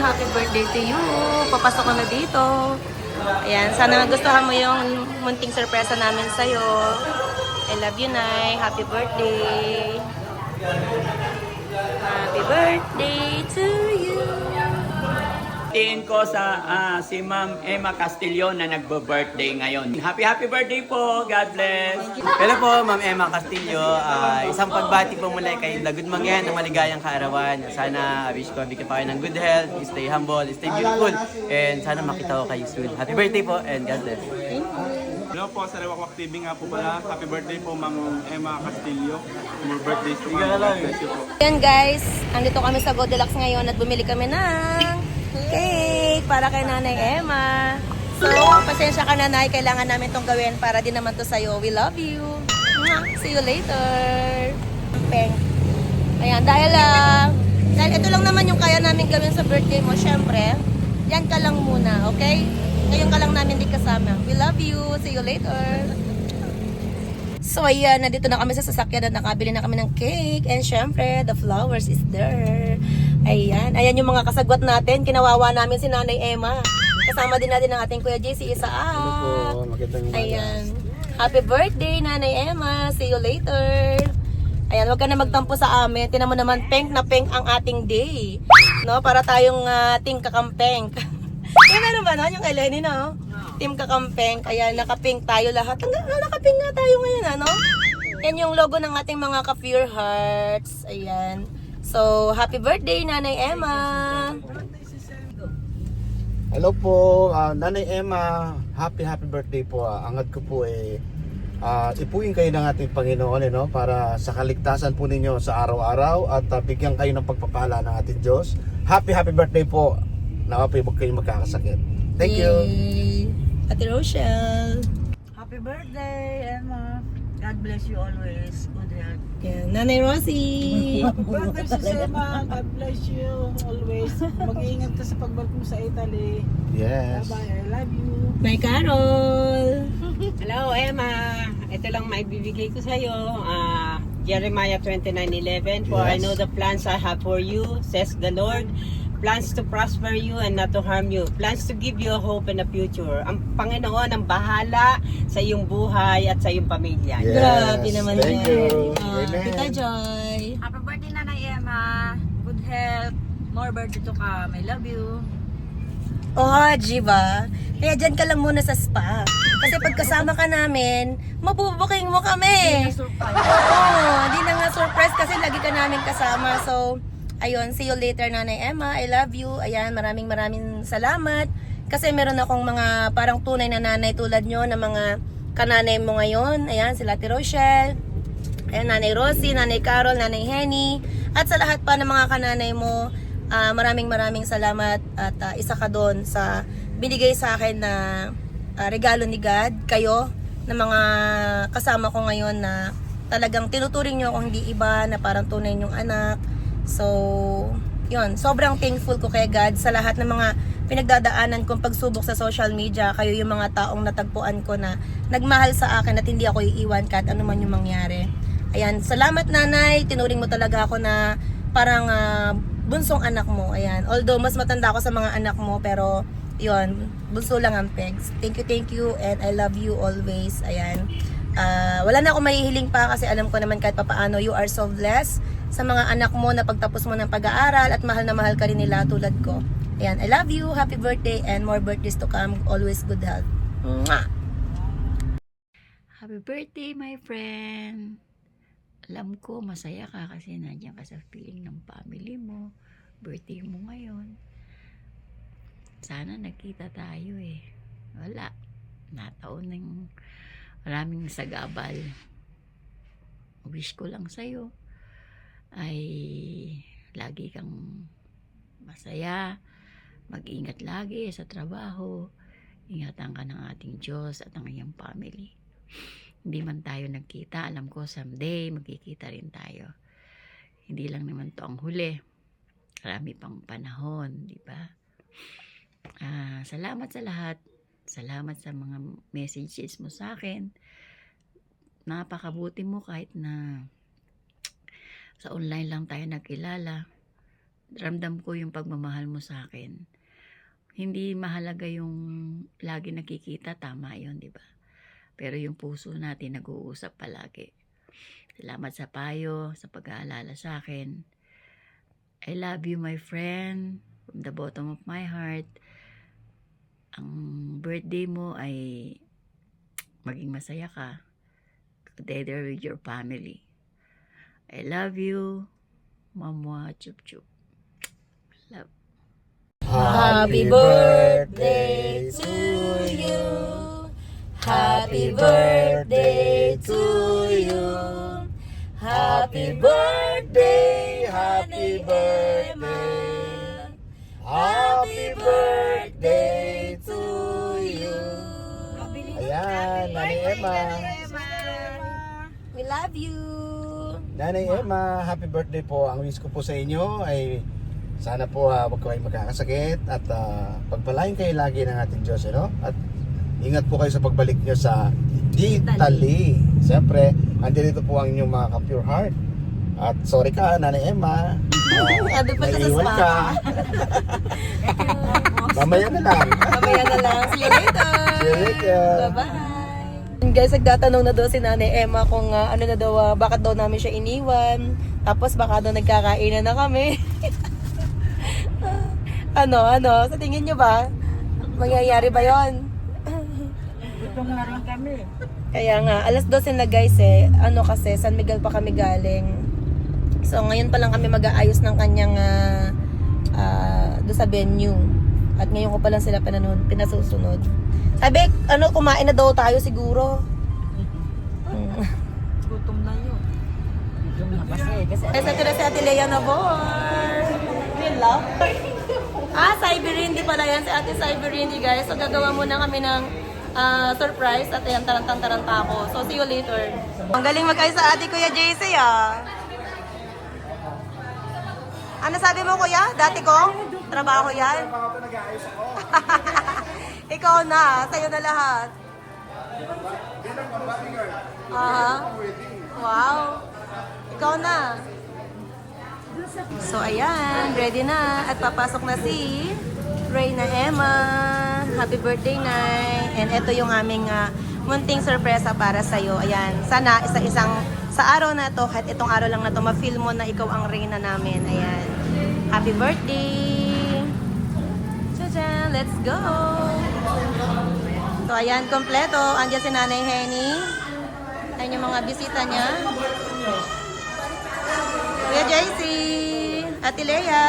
Happy birthday to you. Papasok ka na dito. Ayan, sana nagustuhan mo yung munting sorpresa namin sa'yo. I love you, Nay. Happy birthday. Happy birthday to you. Tiin ko sa si Ma'am Emma Castillo na nagbo-birthday ngayon. Happy birthday po. God bless. Hello po, Ma'am Emma Castillo. Isang pagbati po mula kay Lagud Mangyan ng maligayang kaarawan. Sana wish ko bigyan pa kayo ng good health, stay humble, stay beautiful, and sana makita ko kayo soon. Happy birthday po and God bless. Hello po sa Rewakwak TV nga po pala. Happy birthday po Ma'am Emma Castillo. More birthdays to God bless you po. Ayan guys, andito kami sa Goldilocks ngayon at bumili kami ng cake para kay Nanay Emma. So, pasensya ka Nanay, kailangan namin itong gawin para din naman to sa'yo. We love you. See you later. Peng. Ayan, dahil ito lang naman yung kaya namin gawin sa birthday mo, syempre, yan ka lang muna, okay? Ngayon ka lang namin di kasama. We love you. See you later. So ayan, nandito na kami sa sasakyan at nakabili na kami ng cake. And syempre, the flowers is there. Ayan. Ayan yung mga kasagwat natin. Kinawawa namin si Nanay Emma. Kasama din natin ang ating Kuya JC Isaac. Ayan. Happy birthday, Nanay Emma. See you later. Ayan, huwag ka na magtampo sa amin. Tinan mo naman, pink na pink ang ating day. No? Para tayong team kakampeng. Yung ano ba no? Yung kay Lenny, no? Team Kakampeng. Kaya naka-pink tayo lahat. Naka-pink nga tayo ngayon, ano? Yan yung logo ng ating mga ka-Pure Hearts. Ayan. So, happy birthday, Nanay Emma! Hello po, Nanay Emma. Happy birthday po. Angad ko po ipuin kayo ng ating Panginoon para sa kaligtasan po ninyo sa araw-araw at bigyan kayo ng pagpapala ng ating Diyos. Happy birthday po. Nakapay huwag kayong magkakasakit. Thank you. Yay! Ate Rochelle. Happy birthday, Emma. God bless you always. Good health. Yan. Nanay Rosie. Happy birthday, Sis Emma. God bless you always. Mag-iingat ka sa pagbalik mo sa Italy. Yes. Bye-bye. I love you. May Carol. Hello, Emma. Ito lang may bibigay ko sa'yo. Jeremiah 29:11. For I Yes. know the plans I have for you, says the Lord. Plans to prosper you and not to harm you. Plans to give you a hope and a future. Ang Panginoon ang bahala sa iyong buhay at sa iyong pamilya. Yes. Grabe naman Thank yan. you. Ah, Amen. Tita Joy. Happy birthday, Nanay Emma. Good health. More birthday to come. I love you. Oh, Jiva. Kaya dyan ka lang muna sa spa. Kasi pag kasama ka namin, mabubuking mo kami. Oo, hindi na nga surprise kasi lagi ka namin kasama. So, ayun, see you later Nanay Emma. I love you. Ayan, maraming salamat. Kasi meron akong mga parang tunay na nanay tulad nyo na mga kananay mo ngayon. Ayan, sila Ate Rochelle. Ayan, Nanay Rosie, Nanay Carol, Nanay Henny. At sa lahat pa ng mga kananay mo, maraming salamat. At isa ka doon sa binigay sa akin na regalo ni God. Kayo, na mga kasama ko ngayon na talagang tinuturing nyo akong hindi iba, na parang tunay nyong anak. So, yun. Sobrang thankful ko kay God sa lahat ng mga pinagdadaanan kong pagsubok sa social media. Kayo yung mga taong natagpuan ko na nagmahal sa akin at hindi ako iiwan kahit ano man yung mangyari. Ayan. Salamat Nanay. Tinuring mo talaga ako na parang bunsong anak mo. Ayan. Although mas matanda ako sa mga anak mo, pero yun, bunso lang ang pegs. Thank you. And I love you always. Ayan. Wala na akong mahihiling pa kasi alam ko naman kahit papaano you are so blessed sa mga anak mo na pagtapos mo ng pag-aaral at mahal na mahal ka rin nila tulad ko. Ayan, I love you. Happy birthday and more birthdays to come. Always good health. Mwah! Happy birthday, my friend. Alam ko, masaya ka kasi nandiyan ka sa feeling ng family mo. Birthday mo ngayon. Sana nakita tayo eh. Wala. Nataon ng maraming sagabal. Wish ko lang sa'yo ay lagi kang masaya, mag-ingat lagi sa trabaho, ingatan ka ng ating Diyos at ang iyong family. Hindi man tayo nagkita, alam ko someday magkikita rin tayo. Hindi lang naman to ang huli. Marami pang panahon, di ba? Salamat sa lahat. Salamat sa mga messages mo sa akin. Napakabuti mo kahit na sa online lang tayo nagkilala. Ramdam ko yung pagmamahal mo sa akin. Hindi mahalaga yung lagi nakikita, tama yun, di ba? Pero yung puso natin nag-uusap palagi. Salamat sa payo, sa pag-aalala sa akin. I love you, my friend, from the bottom of my heart. Ang birthday mo ay maging masaya ka together with your family. I love you. Mamwa, chup chup. Love. Happy birthday to you. Happy birthday to you. Happy birthday, happy birthday. Happy birthday to you. Ayan, Nanay Emma. We love you. Nanay Emma, happy birthday po. Ang wish ko po sa inyo ay sana po wag kayo magkakasakit at pagpalain kayo lagi ng ating Diyos, At ingat po kayo sa pagbalik nyo sa Italy. Siyempre, andito po ang inyong mga ka-pure heart. At sorry ka, Nanay Emma. Ado pa ka sa naiiwan spa. ka. Mamaya na lang. Mamaya na lang. See you later. See you later. Bye-bye. Guys, nagtatanong na daw si Nanay Emma kung ano na daw, bakit daw namin siya iniwan. Tapos baka daw nagkakainan na kami. Ano? Sa tingin nyo ba? Mangyayari ba yon? Gutom na rin kami. Kaya nga, alas 12 na guys kasi San Miguel pa kami galing. So ngayon pa lang kami mag-aayos ng kanyang doon sa venue. At ngayon ko pa lang sila pinasusunod. Sabi, kumain na daw tayo siguro. Gutom na yun. Gutom na kasi. Kasi ito na si Ate Lea na board. Hello? Cyber-Hindi pala yan. Si Ate Cyber-Hindi guys. So gagawa muna kami ng surprise at ayan, tarantang-taranta ako. So see you later. Ang galing mag-ayos sa ate Kuya JC Ano sabi mo kuya? Dati ko? Trabaho yan? Ikaw na. Sa'yo na lahat. Wow. Ikaw na. So ayan, ready na. At papasok na si Reyna Emma. Happy birthday, Nay. And ito yung aming munting sorpresa para sa'yo. Ayan, sana sa araw na to, kahit itong araw lang na to, ma-feel mo na ikaw ang Reyna namin. Ayan. Happy birthday! Tcha-tcha! Let's go! So ayan, kompleto. Andiyan si Nanay Henny. Ayan yung mga bisita niya. Kuya JC! Ate Lea!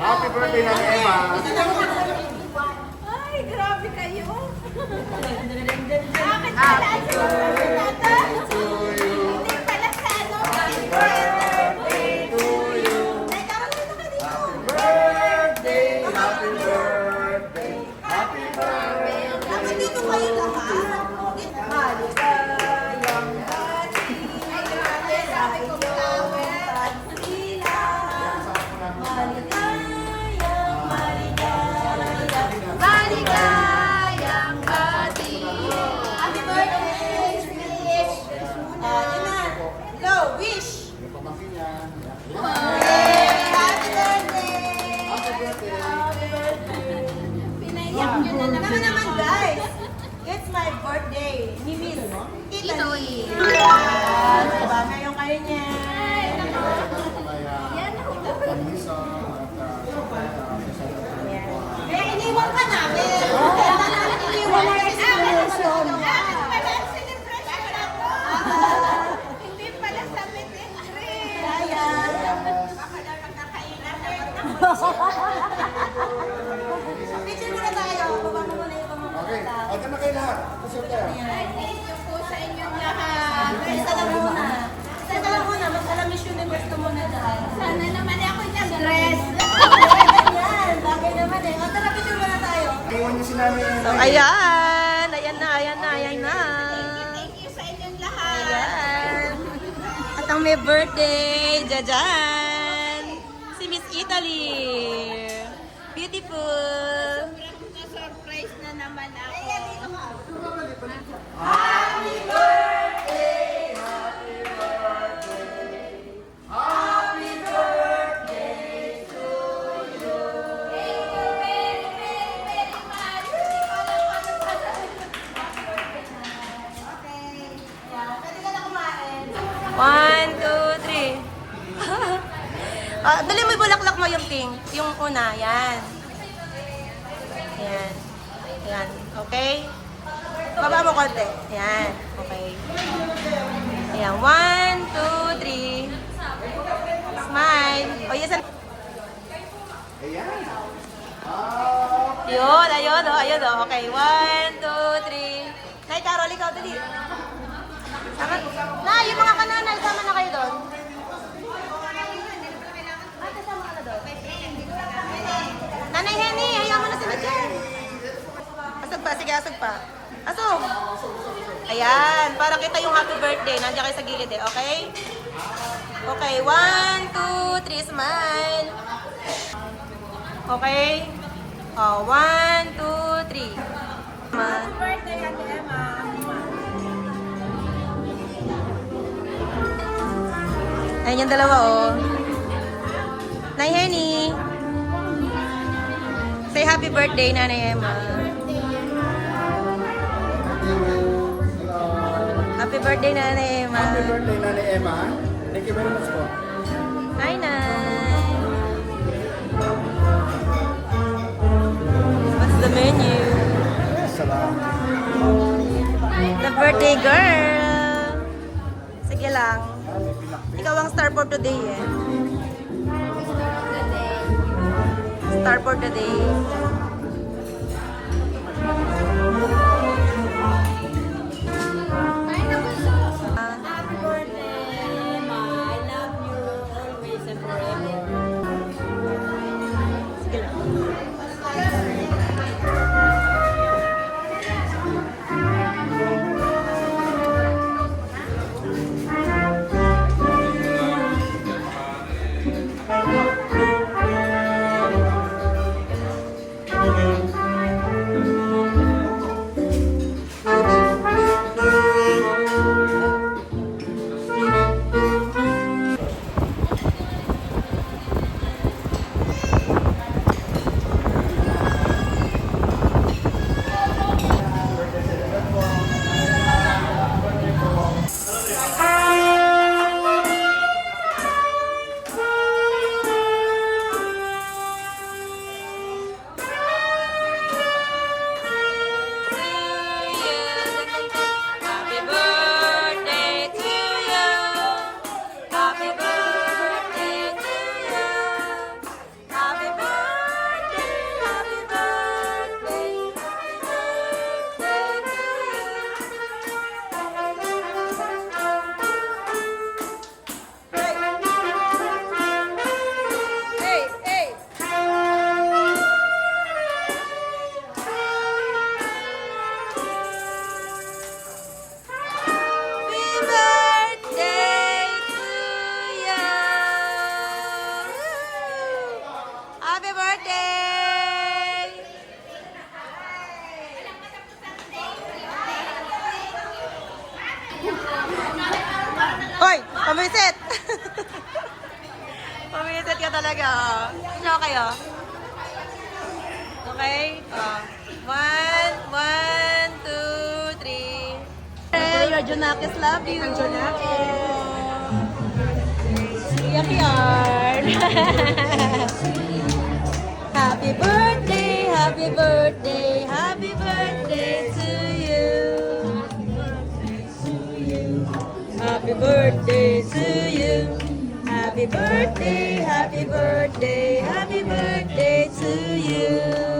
Happy birthday, Nanay Emma. Ay, grabe kayo. Bakit pala? Happy birthday to you. Hindi pala sa ano. Happy birthday. niya. Happy birthday! Happy birthday! Pinaiyak nyo na naman guys. It's my birthday. Ni Miss Italy. Yes, diba? Ngayon kayo niya. Kaya iniwan ka namin. Kaya ka namin iniwan na explanation. Hindi pala sa Metentry. Kaya. Picture muna tayo. Baba mo muna yung Okay, pamamakas. okay na kayo lahat. Pasok tayo. Thank you po sa inyong lahat. Isa lang muna. Isa lang muna. Mag-alam Miss Universe ka muna dahil. Sana naman ako nag-dress. Ayan, bagay naman eh. O, tara, picture muna tayo. Iwan niyo si Nanay. So, ayan. Ayan na, ayan na, ayan na. Thank you sa inyong lahat. Ayan. At ang may birthday, jajan. Si Miss Italy. Beautiful. Na-surprise na naman ako. Pwede ka na kumain. 1, 2, 3. Dali mo yung bulaklak mo yung pink. Yung una, yan. Yan. Yan. Okay? Baba mo konti. Yan. Okay. Ayan. 1, 2, 3. Smile. O, yes. Yun, ayun, oh, ayun, oh. Okay, 1, 2, 3. Nay, Carol, ikaw, dali. Sama, na, yung mga kananay, sama na kayo doon. Ate, sama ka na doon. Nanay Henny, hayaan mo na sila dyan. Asog pa, sige, asog pa. Asog. Ayan, para kita yung happy birthday. Nandiyan kayo sa gilid eh, okay? Okay, 1, 2, 3, smile. Okay? Oh, 1, 2, 3. Happy Birthday, Ate Emma. Ayan yung dalawa, oh. Nay Henny. Say happy birthday, Nanay Emma. Happy birthday, Nanay Emma. Happy birthday, Nanay Emma. Thank you very much po. Hi, Nay. What's the menu? Salamat. The birthday girl. Sige lang. Ikaw ang star for today, eh. Star for today. Happy birthday, Emma. I love you always and forever. Sige lang. talaga. Sasayaw kayo. Okay? One, two, three. Hey, your Junakis love you. Iyak yarn. Happy birthday, happy birthday, happy birthday to you. Happy birthday to you. Happy birthday, happy birthday, happy birthday to you.